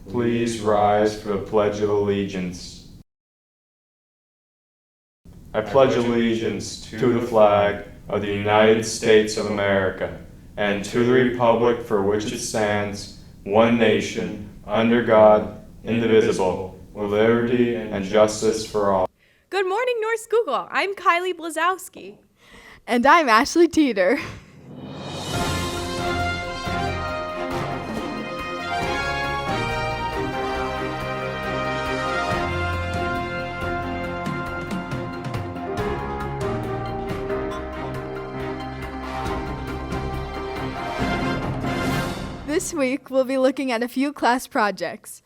Please rise for the Pledge of Allegiance. I pledge allegiance to the flag of the United States of America and to the republic for which it stands, one nation, under God, indivisible, with liberty and justice for all. Good morning, North Schuylkill. I'm Kylie Blazowski. And I'm Ashley Teeter. This week, we'll be looking at a few class projects.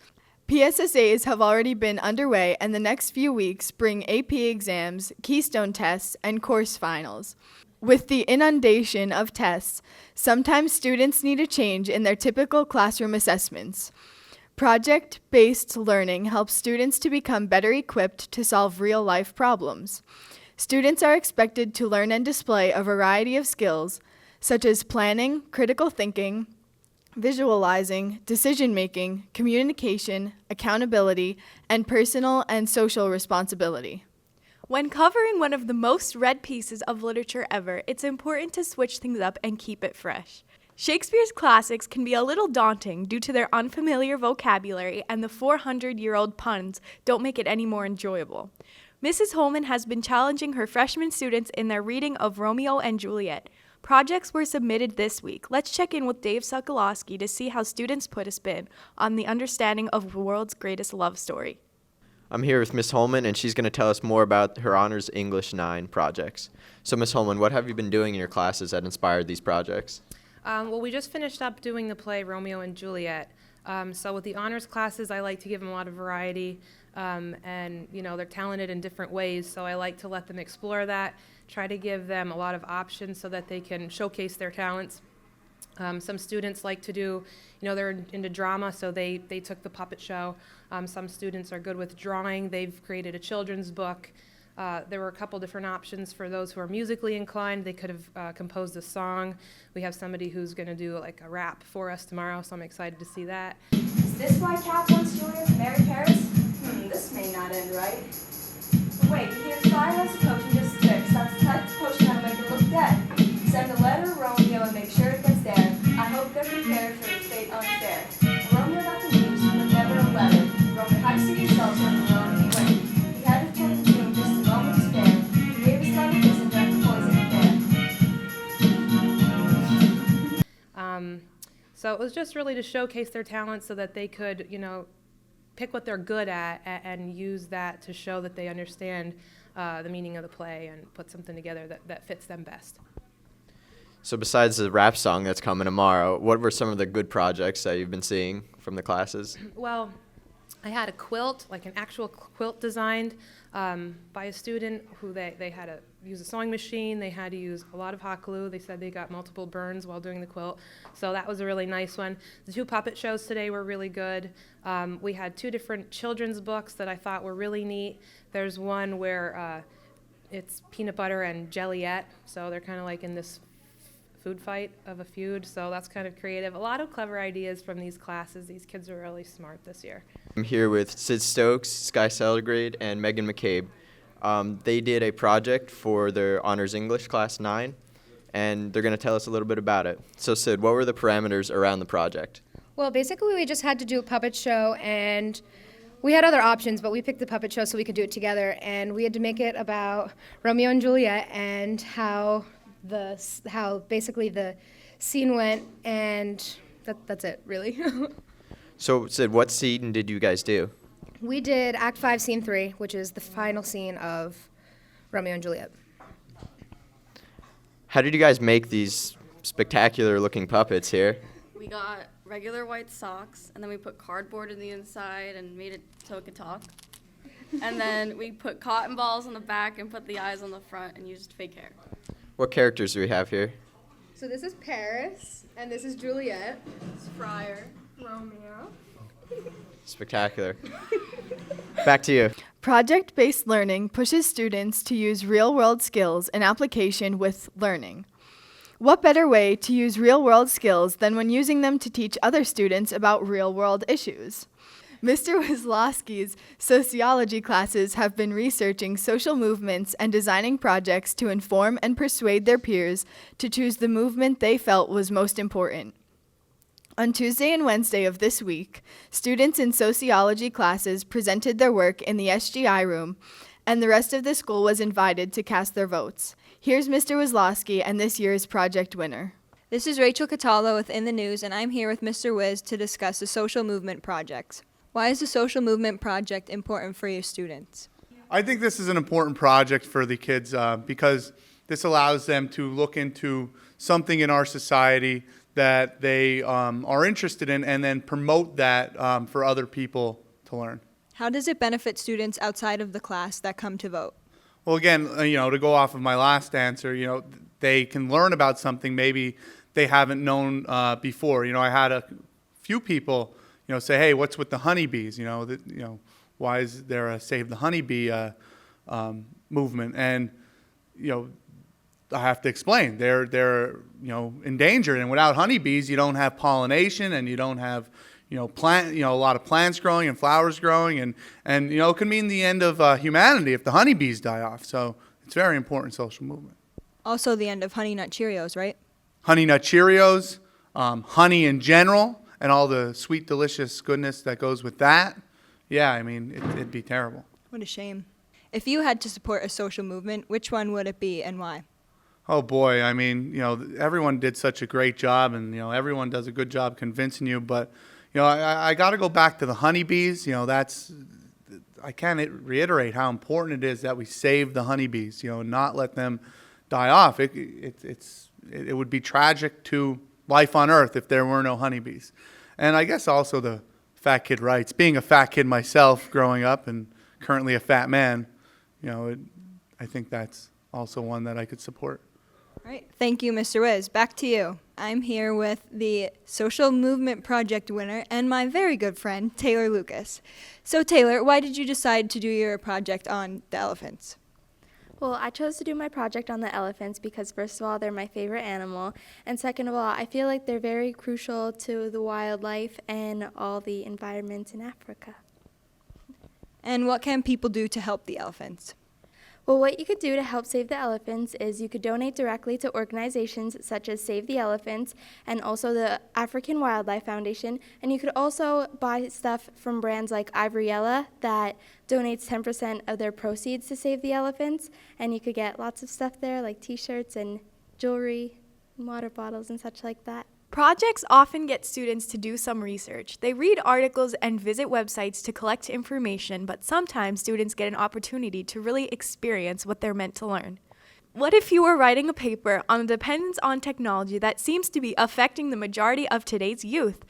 PSSAs have already been underway, and the next few weeks bring AP exams, keystone tests, and course finals. With the inundation of tests, sometimes students need a change in their typical classroom assessments. Project-based learning helps students to become better equipped to solve real-life problems. Students are expected to learn and display a variety of skills, such as planning, critical thinking, visualizing, decision-making, communication, accountability, and personal and social responsibility. When covering one of the most read pieces of literature ever, it's important to switch things up and keep it fresh. Shakespeare's classics can be a little daunting due to their unfamiliar vocabulary, and the 400-year-old puns don't make it any more enjoyable. Mrs. Holman has been challenging her freshman students in their reading of Romeo and Juliet. Projects were submitted this week. Let's check in with Dave Sokolowski to see how students put a spin on the understanding of the world's greatest love story. I'm here with Miss Holman, and she's going to tell us more about her Honors English 9 projects. So, Miss Holman, what have you been doing in your classes that inspired these projects? Well, we just finished up doing the play Romeo and Juliet. So with the honors classes, I like to give them a lot of variety, and they're talented in different ways, so I like to let them explore that, try to give them a lot of options so that they can showcase their talents. Some students like to do, they're into drama, so they took the puppet show. Some students are good with drawing. They've created a children's book. There were a couple different options for those who are musically inclined. They could have composed a song. We have somebody who's going to do like a rap for us tomorrow, so I'm excited to see that. Is this why Cap wants Julia to marry Paris? This may not end right. Wait, he has 5 as a potion just sticks. That's the type of potion that'll make it look dead. Send a letter to Romeo and make sure it gets there. I hope they're prepared for the fate unfair. Romeo got the news, but never a letter. Romeo had to see himself on the road he went. He had to put the tomb just a moment spare. He gave his son a kiss and drank the poison there. So it was just really to showcase their talents so that they could, pick what they're good at and use that to show that they understand the meaning of the play and put something together that fits them best. So besides the rap song that's coming tomorrow, what were some of the good projects that you've been seeing from the classes? Well, I had a quilt, like an actual quilt designed by a student who they had to use a sewing machine. They had to use a lot of hot glue. They said they got multiple burns while doing the quilt. So that was a really nice one. The 2 puppet shows today were really good. We had 2 different children's books that I thought were really neat. There's one where it's peanut butter and Jelliette. So they're kind of like in this food fight of a feud, so that's kind of creative. A lot of clever ideas from these classes. These kids are really smart this year. I'm here with Sid Stokes, Sky Selgrade, and Megan McCabe. They did a project for their Honors English Class 9, and they're going to tell us a little bit about it. So Sid, what were the parameters around the project? Well, basically we just had to do a puppet show, and we had other options, but we picked the puppet show so we could do it together, and we had to make it about Romeo and Juliet and how basically the scene went, and that's it, really. So, Sid, what scene did you guys do? We did Act 5, Scene 3, which is the final scene of Romeo and Juliet. How did you guys make these spectacular-looking puppets here? We got regular white socks, and then we put cardboard in the inside and made it so it could talk. And then we put cotton balls on the back and put the eyes on the front and used fake hair. What characters do we have here? So this is Paris, and this is Juliet. It's Friar. Romeo. Spectacular. Back to you. Project-based learning pushes students to use real-world skills in application with learning. What better way to use real-world skills than when using them to teach other students about real-world issues? Mr. Wisłowski's sociology classes have been researching social movements and designing projects to inform and persuade their peers to choose the movement they felt was most important. On Tuesday and Wednesday of this week, students in sociology classes presented their work in the SGI room, and the rest of the school was invited to cast their votes. Here's Mr. Wisłowski and this year's project winner. This is Rachel Cataldo with In the News, and I'm here with Mr. Wiz to discuss the social movement projects. Why is the social movement project important for you students? I think this is an important project for the kids because this allows them to look into something in our society that they are interested in and then promote that for other people to learn. How does it benefit students outside of the class that come to vote? Well, again, to go off of my last answer, they can learn about something maybe they haven't known before. I had a few people, say, hey, what's with the honeybees? Why is there a Save the Honeybee movement? And, I have to explain. They're endangered, and without honeybees, you don't have pollination, and you don't have, a lot of plants growing and flowers growing, and it can mean the end of humanity if the honeybees die off. So it's a very important social movement. Also the end of Honey Nut Cheerios, right? Honey Nut Cheerios, honey in general, and all the sweet, delicious goodness that goes with that. Yeah, it'd be terrible. What a shame. If you had to support a social movement, which one would it be and why? Oh boy, everyone did such a great job, and everyone does a good job convincing you. But I got to go back to the honeybees. I can't reiterate how important it is that we save the honeybees. Not let them die off. It would be tragic to life on Earth if there were no honeybees. And I guess also the fat kid rights. Being a fat kid myself, growing up, and currently a fat man, I think that's also one that I could support. All right. Thank you, Mr. Wiz. Back to you. I'm here with the Social Movement Project winner and my very good friend, Taylor Lucas. So, Taylor, why did you decide to do your project on the elephants? Well, I chose to do my project on the elephants because, first of all, they're my favorite animal, and second of all, I feel like they're very crucial to the wildlife and all the environments in Africa. And what can people do to help the elephants? Well, what you could do to help save the elephants is you could donate directly to organizations such as Save the Elephants and also the African Wildlife Foundation. And you could also buy stuff from brands like Ivoriella that donates 10% of their proceeds to Save the Elephants. And you could get lots of stuff there like t-shirts and jewelry and water bottles and such like that. Projects often get students to do some research. They read articles and visit websites to collect information, but sometimes students get an opportunity to really experience what they're meant to learn. What if you were writing a paper on the dependence on technology that seems to be affecting the majority of today's youth?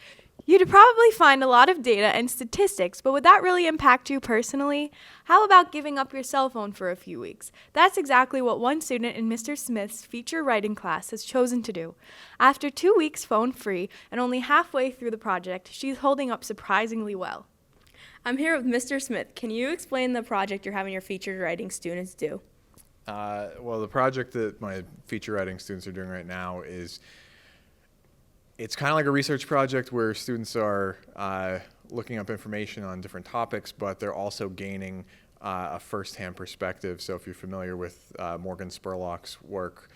You'd probably find a lot of data and statistics, but would that really impact you personally? How about giving up your cell phone for a few weeks? That's exactly what one student in Mr. Smith's feature writing class has chosen to do. After 2 weeks phone-free and only halfway through the project, she's holding up surprisingly well. I'm here with Mr. Smith. Can you explain the project you're having your featured writing students do? Well, the project that my feature writing students are doing right now is it's kind of like a research project where students are looking up information on different topics, but they're also gaining a first-hand perspective. So if you're familiar with Morgan Spurlock's work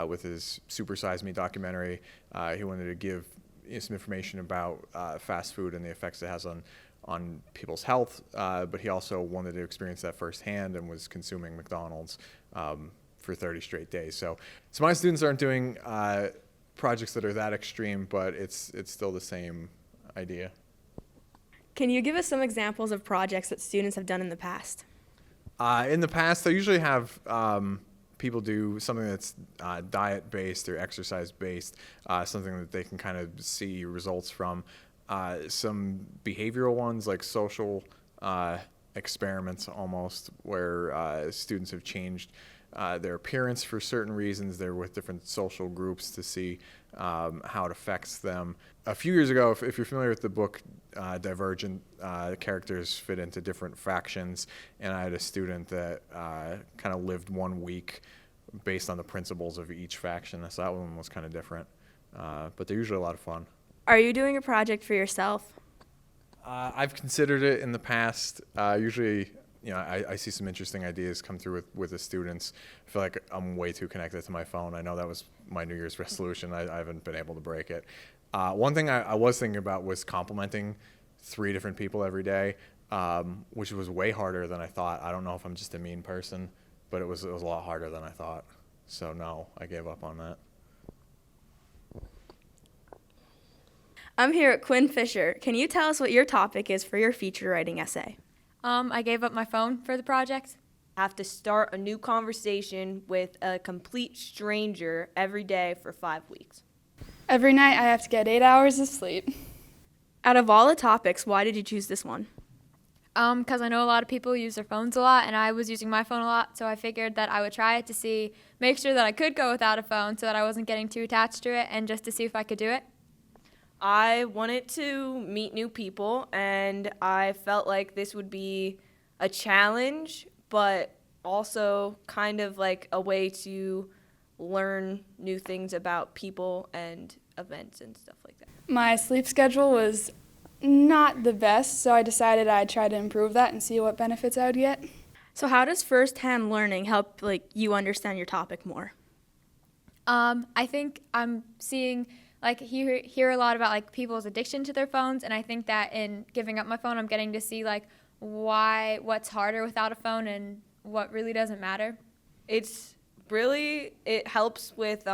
with his Super Size Me documentary, he wanted to give some information about fast food and the effects it has on people's health, but he also wanted to experience that firsthand and was consuming McDonald's for 30 straight days. So my students aren't doing projects that are that extreme, but it's still the same idea. Can you give us some examples of projects that students have done in the past? In the past, I usually have people do something that's diet-based or exercise-based, something that they can kind of see results from. Some behavioral ones, like social experiments almost, where students have changed their appearance for certain reasons. They're with different social groups to see how it affects them. A few years ago, if you're familiar with the book Divergent, the characters fit into different factions, and I had a student that kind of lived 1 week based on the principles of each faction. So that one was kind of different, but they're usually a lot of fun. Are you doing a project for yourself? I've considered it in the past. Usually, I see some interesting ideas come through with the students. I feel like I'm way too connected to my phone. I know that was my New Year's resolution. I haven't been able to break it. One thing I was thinking about was complimenting 3 different people every day, which was way harder than I thought. I don't know if I'm just a mean person, but it was a lot harder than I thought. So no, I gave up on that. I'm here at Quinn Fisher. Can you tell us what your topic is for your feature writing essay? I gave up my phone for the project. I have to start a new conversation with a complete stranger every day for 5 weeks. Every night I have to get 8 hours of sleep. Out of all the topics, why did you choose this one? Because I know a lot of people use their phones a lot, and I was using my phone a lot, so I figured that I would try it to make sure that I could go without a phone so that I wasn't getting too attached to it, and just to see if I could do it. I wanted to meet new people, and I felt like this would be a challenge, but also kind of like a way to learn new things about people and events and stuff like that. My sleep schedule was not the best, so I decided I'd try to improve that and see what benefits I would get. So how does first-hand learning help you understand your topic more? I think I'm seeing hear a lot about people's addiction to their phones, and I think that in giving up my phone, I'm getting to see what's harder without a phone and what really doesn't matter. It helps with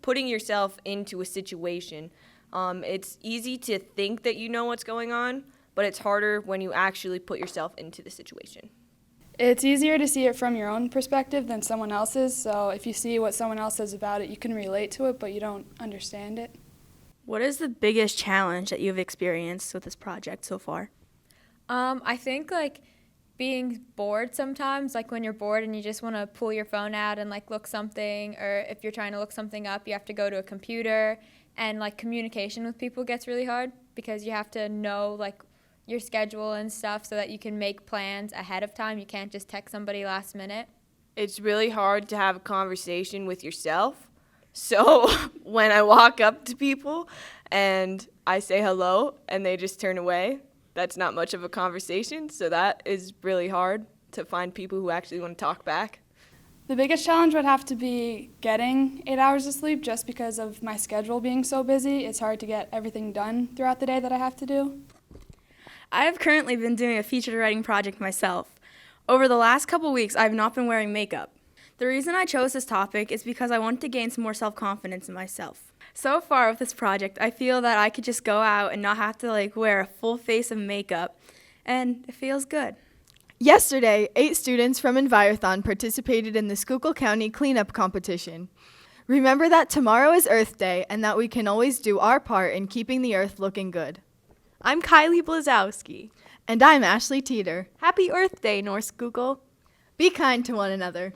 putting yourself into a situation. It's easy to think that you know what's going on, but it's harder when you actually put yourself into the situation. It's easier to see it from your own perspective than someone else's, so if you see what someone else says about it, you can relate to it, but you don't understand it. What is the biggest challenge that you've experienced with this project so far? I think being bored sometimes, when you're bored and you just want to pull your phone out and look something, or if you're trying to look something up, you have to go to a computer, and communication with people gets really hard because you have to know your schedule and stuff so that you can make plans ahead of time. You can't just text somebody last minute. It's really hard to have a conversation with yourself. So when I walk up to people and I say hello and they just turn away, that's not much of a conversation. So that is really hard to find people who actually want to talk back. The biggest challenge would have to be getting 8 hours of sleep just because of my schedule being so busy. It's hard to get everything done throughout the day that I have to do. I have currently been doing a feature writing project myself. Over the last couple weeks, I have not been wearing makeup. The reason I chose this topic is because I wanted to gain some more self-confidence in myself. So far with this project, I feel that I could just go out and not have to wear a full face of makeup, and it feels good. Yesterday, 8 students from Envirothon participated in the Schuylkill County cleanup competition. Remember that tomorrow is Earth Day and that we can always do our part in keeping the earth looking good. I'm Kylie Blazowski. And I'm Ashley Teeter. Happy Earth Day, North Schuylkill. Be kind to one another.